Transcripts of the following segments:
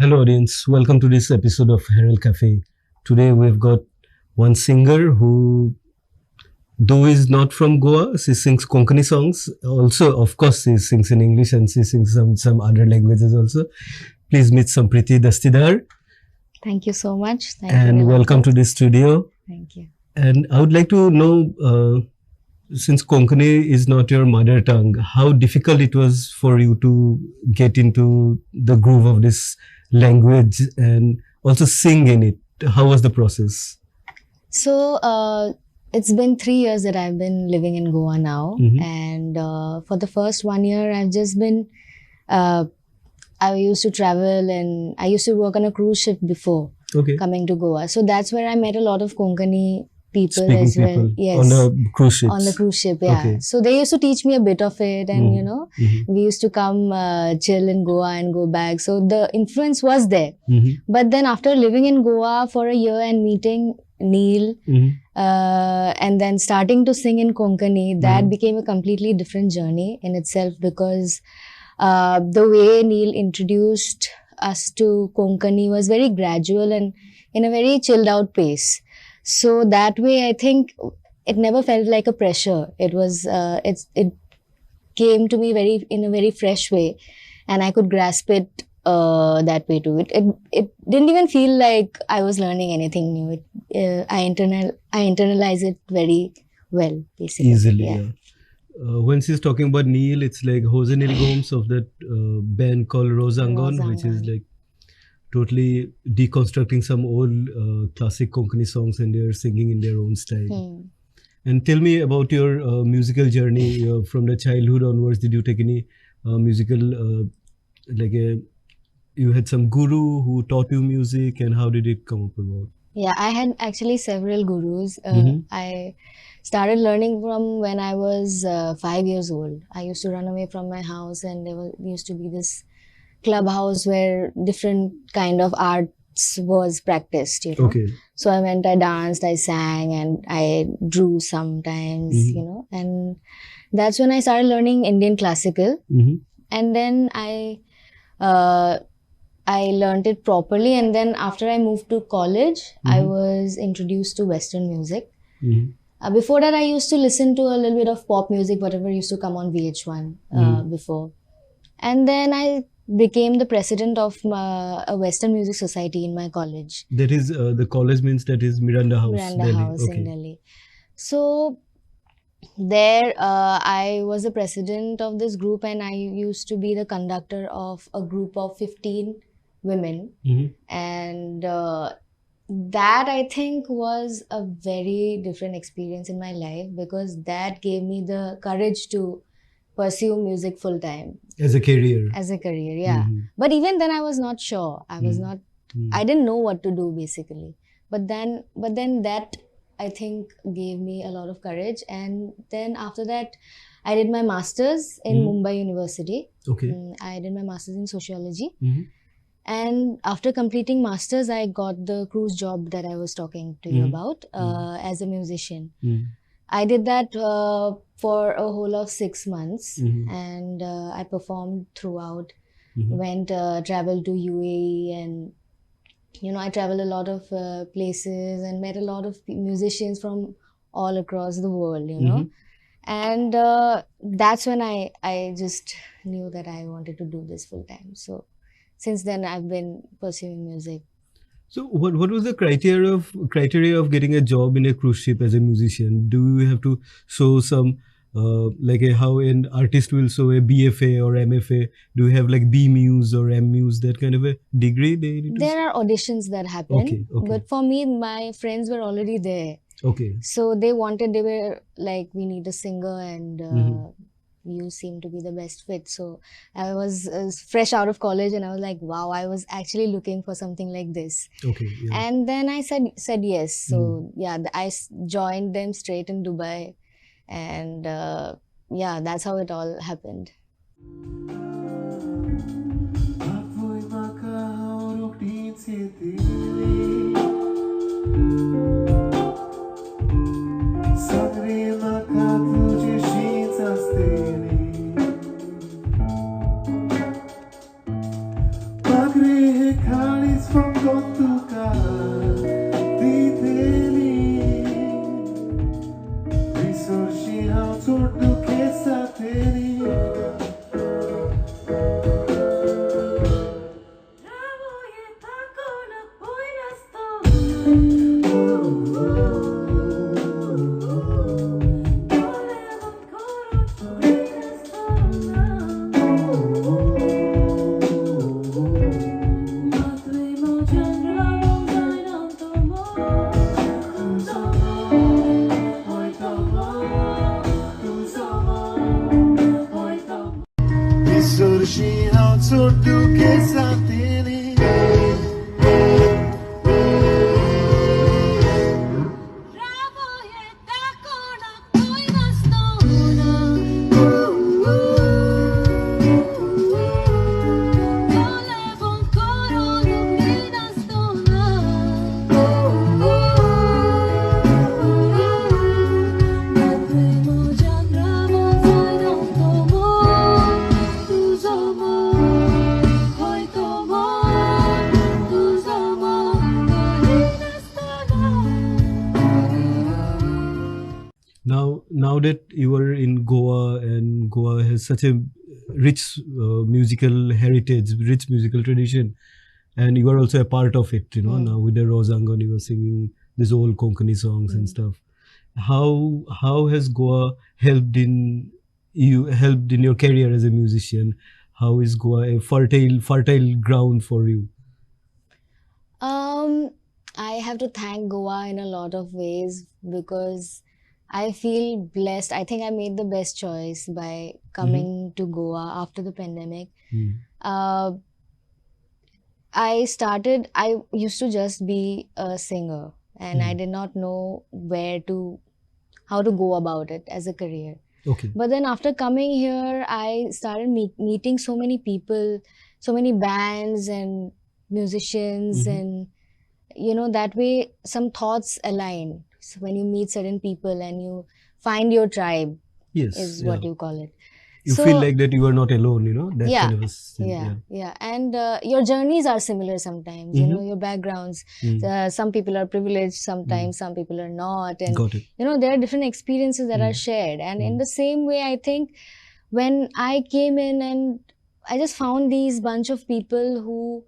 Hello, audience. Welcome to this episode of Herald Cafe. Today we've got one singer who, though is not from Goa, she sings Konkani songs. Also, of course, she sings in English and she sings some other languages also. Please meet Sampriti Dastidar Thank you so much. Thank and you, welcome to Nilankur. this studio. Thank you. And I would like to know, since Konkani is not your mother tongue, how difficult it was for you to get into the groove of this language and also sing in it. How was the process? So, it's been 3 years that I've been living in Goa now. Mhm. And for the first 1 year, I've just been, I used to travel and I used to work on a cruise ship before Okay. coming to Goa. So that's where I met a lot of Konkani people Speaking as well. people Yes. on the cruise ships. On the cruise ship, yeah. Okay. So they used to teach me a bit of it, and Mhm. we used to come chill in Goa and go back. So the influence was there. Mhm. But then after living in Goa for a year and meeting Neil, Mhm. and then starting to sing in Konkani, that Mhm. became a completely different journey in itself, because the way Neil introduced us to Konkani was very gradual and in a very chilled out pace. So that way, I think it never felt like a pressure. It was, it came to me in a very fresh way, and I could grasp it that way too. It didn't even feel like I was learning anything new. I internalize it very well, basically. Easily, Yeah. yeah. When she's talking about Neil, it's like Jose Neil Gomes of that band called Roz Angon, Roz which is Angon. like totally deconstructing some old classic Konkani songs and they're singing in their own style. Hmm. And tell me about your musical journey from the childhood onwards. Did you take any musical, like you had some guru who taught you music, and how did it come up about? Yeah, I had actually several gurus. Mhm. I started learning from when I was 5 years old. I used to run away from my house, and used to be this clubhouse where different kind of arts was practiced. Okay. So I went, I danced, I sang, and I drew sometimes, Mhm. and that's when I started learning Indian classical. Mm-hmm. And then uh, I learned it properly. And then after I moved to college, I was introduced to Western music. Mm-hmm. Before that, I used to listen to a little bit of pop music, whatever used to come on VH1 before. And then I became the president of a Western Music Society in my college. That is the college means that is Miranda House, Miranda Delhi. House in Delhi. So there, I was the president of this group, and I used to be the conductor of a group of 15 women. Mm-hmm. And that, I think, was a very different experience in my life, because that gave me the courage to pursue music full time As a career. as a career. Yeah. Mhm. But even then I was not sure. I was not, I didn't know what to do, basically. But then that, I think, gave me a lot of courage. And then after that, I did my master's in Mumbai University. Okay. I did my master's in sociology. Mhm. And after completing master's, I got the cruise job that I was talking to you about as a musician. Mhm. I did that for a whole of 6 months, Mhm. and I performed throughout. Mhm. Went traveled to UAE, and I traveled a lot of places and met a lot of musicians from all across the world. And that's when I just knew that I wanted to do this full time. So since then, I've been pursuing music. So what was the criteria of getting a job in a cruise ship as a musician? Do you have to show some like how an artist will show a BFA or MFA? Do you have like B Muse or M Muse, that kind of a degree they need to There are auditions that happen, Okay. but for me, my friends were already there. Okay. So they were like, we need a singer, and you seem to be the best fit. So I was fresh out of college, and I was like, wow, I was actually looking for something like this. Okay. Yeah. And then I said yes. So yeah, I joined them straight in Dubai, and yeah, that's how it all happened. Now that you are in Goa, and Goa has such a rich musical heritage, rich musical tradition, and you are also a part of it, you know. Now with the Roz Angon, you were singing these old Konkani songs and stuff. How has Goa helped in your career as a musician? How is Goa a fertile ground for you? I have to thank Goa in a lot of ways because I feel blessed. I think I made the best choice by coming to Goa after the pandemic. Uh, I used to just be a singer, and I did not know how to go about it as a career. Okay. But then after coming here, I started meeting so many people, so many bands and musicians, and you know, that way some thoughts align. So when you meet certain people and you find your tribe, Yes, is what you call it. You feel like that you are not alone, you know, that kind of a thing. Yeah. And your journeys are similar sometimes, you know, your backgrounds. Some people are privileged sometimes, some people are not. And, Got it. you know, there are different experiences that are shared. And in the same way, I think when I came in and I just found these bunch of people who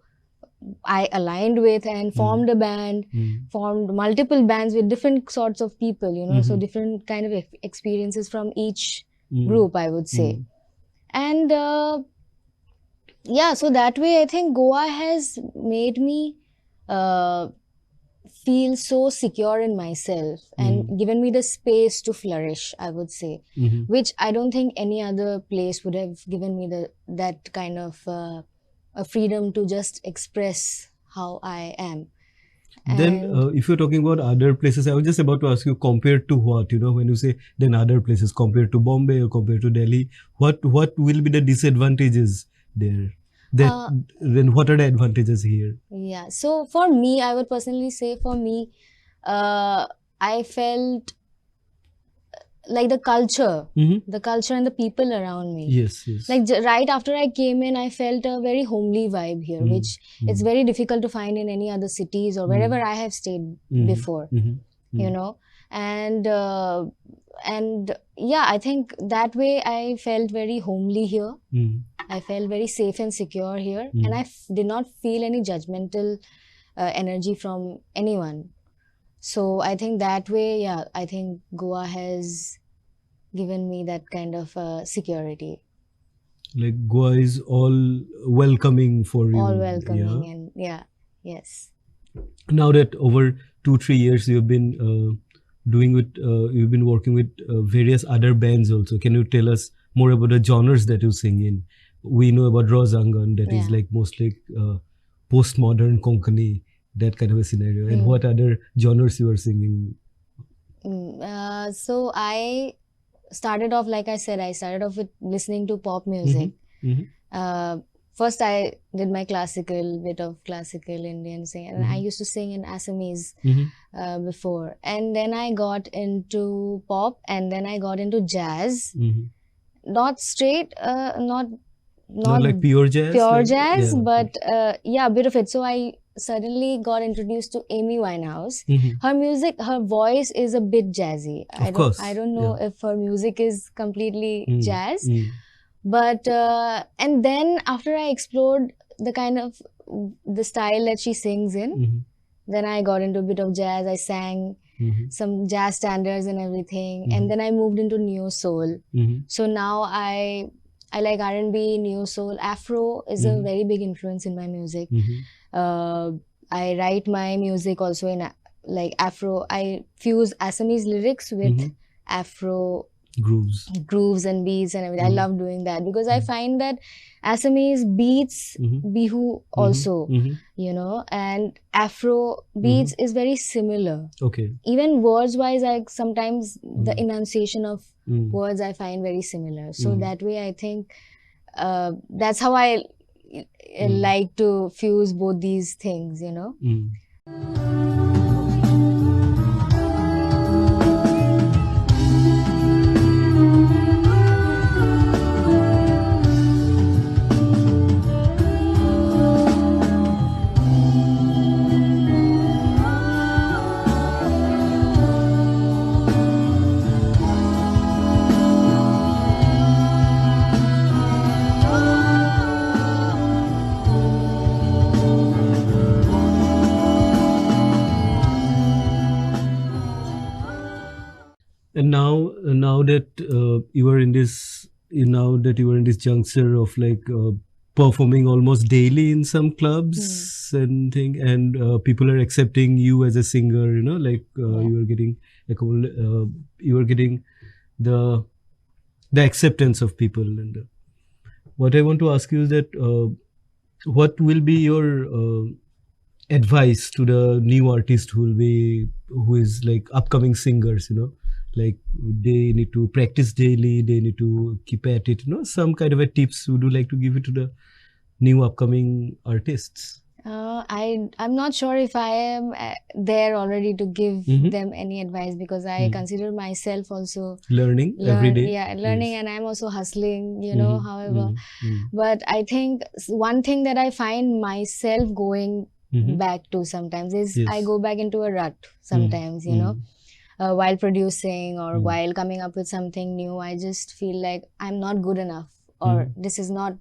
I aligned with and formed a band, formed multiple bands with different sorts of people, you know, so different kind of experiences from each group, I would say. And yeah, so that way I think Goa has made me feel so secure in myself and given me the space to flourish, I would say, which I don't think any other place would have given me that kind of a freedom to just express how I am. Then if you're talking about other places, I was just about to ask you, compared to what, you know, when you say then other places, compared to Bombay or compared to Delhi, what will be the disadvantages there? Then what are the advantages here? Yeah, so for me, I would personally say for me, I felt like the culture and the people around me. Yes. Like right after I came in, I felt a very homely vibe here, which it's very difficult to find in any other cities or wherever I have stayed before, you know. And yeah, I think that way I felt very homely here. I felt very safe and secure here, and I did not feel any judgmental energy from anyone. So I think that way, yeah, I think Goa has given me that kind of security. Like Goa is all welcoming for you. All welcoming, and yes. Now that over 2-3 years you've been you've been working with various other bands also. Can you tell us more about the genres that you sing in? We know about Roz Angon, that is like mostly postmodern Konkani, that kind of a scenario. And what other genres you are singing? So I started off, like I said, with listening to pop music. First I did my bit of classical Indian singing, and I used to sing in Assamese before. And then I got into pop, and then I got into jazz. Not straight, not like pure jazz? But yeah, a bit of it. So I suddenly got introduced to Amy Winehouse. Mhm. Her music, her voice is a bit jazzy. Of course. I don't know if her music is completely Mm, jazz, mm, but and then after I explored the kind of the style that she sings in, mhm, then I got into a bit of jazz. I sang mhm, some jazz standards and everything, Mhm. and then I moved into neo soul. mhm, So now I like R&B, neo soul. Afro is a Mhm. very big influence in my music. mhm, I write my music also in like Afro. I fuse Assamese lyrics with Mhm. Afro Grooves. grooves and beats and everything. Mhm. I love doing that because I find that Assamese beats Mhm. bihu also, Mhm. you know, and Afro beats is very similar. Okay. Even words wise, I sometimes the Mm. enunciation of Mm. words I find very similar. So Mhm. that way, I think that's how I like to fuse both these things, you know. Mm. And now that you are in this, now that you are in this juncture of like performing almost daily in some clubs and thing, and people are accepting you as a singer, you know, like you are getting you are getting the acceptance of people. And what I want to ask you is that what will be your advice to the new artist who is like upcoming singers, you know, like they need to practice daily, they need to keep at it, you know, some kind of a tips would you like to give it to the new upcoming artists? I'm not sure if I am there already to give them any advice because I consider myself also Learning every day. learning, Yes. and I'm also hustling, you know. However, Mhm. but I think one thing that I find myself going Mhm. back to sometimes is I Yes. go back into a rut sometimes, you know, while producing or while coming up with something new. I just feel like I'm not good enough, or this is not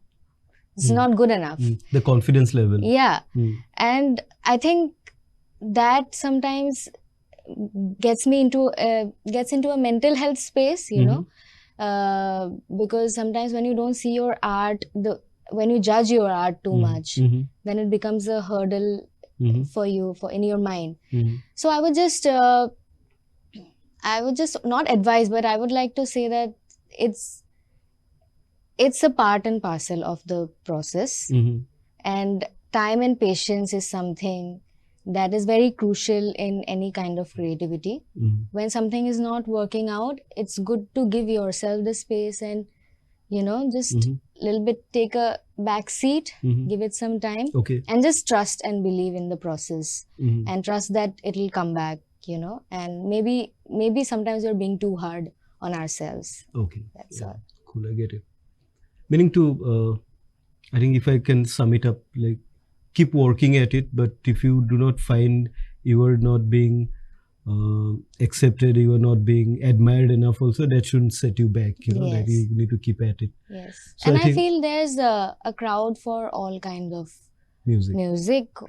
good enough. The confidence level. Yeah. Mm. And I think that sometimes gets into a mental health space, you know, because sometimes when you don't see your art, when you judge your art too much, then it becomes a hurdle for you, for in your mind. So I would just not advise, but I would like to say that it's a part and parcel of the process. And time and patience is something that is very crucial in any kind of creativity. When something is not working out, it's good to give yourself the space and, you know, just little bit take a back seat, give it some time, Okay. and just trust and believe in the process, and trust that it'll come back, you know. And maybe sometimes we're being too hard on ourselves. Okay. That's all. Cool, I get it. Meaning to I think if I can sum it up, like keep working at it, but if you do not find you are not being accepted, you are not being admired enough, also that shouldn't set you back, you know. That you need to keep at it. Yes. So And I think feel there's a crowd for all kind of music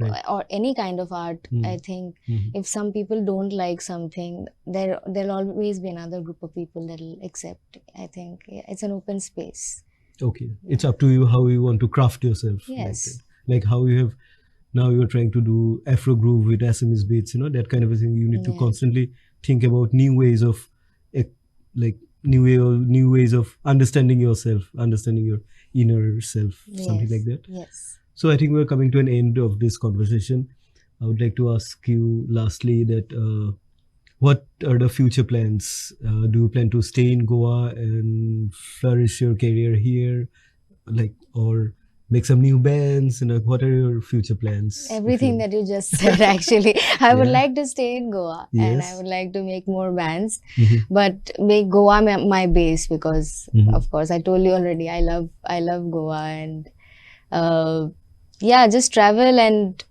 Right. or any kind of art. I think if some people don't like something, there'll always be another group of people that'll accept. I think it's an open space. Okay, it's up to you how you want to craft yourself. Yes. Like how you have now you're trying to do Afro groove with Assamese beats, you know, that kind of a thing. You need to constantly think about new ways of like new ways of understanding yourself, understanding your inner self, something like that. Yes. So I think we're coming to an end of this conversation. I would like to ask you lastly that what are the future plans? Do you plan to stay in Goa and flourish your career here, like, or make some new bands? You know, what are your future plans? Everything that you just said, actually. I would Yeah. like to stay in Goa and I Yes. would like to make more bands, but make Goa my base because, of course, I told you already, I love Goa and yeah, just travel and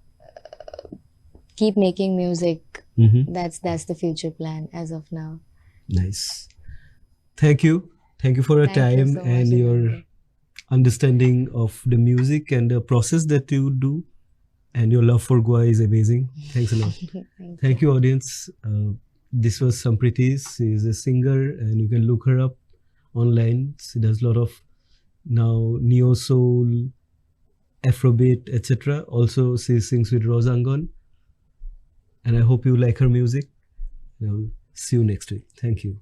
keep making music. Mm-hmm. That's the future plan as of now. Nice. Thank you. Thank you for your Thank you time so much, and your Nilankur. understanding of the music and the process that you do. And your love for Goa is amazing. Thanks a lot. Thank you, audience. This was Sampriti. She is a singer, and you can look her up online. She does a lot of now neo soul, Afrobeat, etc. Also, she sings with Roz Angon. And I hope you like her music. I'll see you next week. Thank you.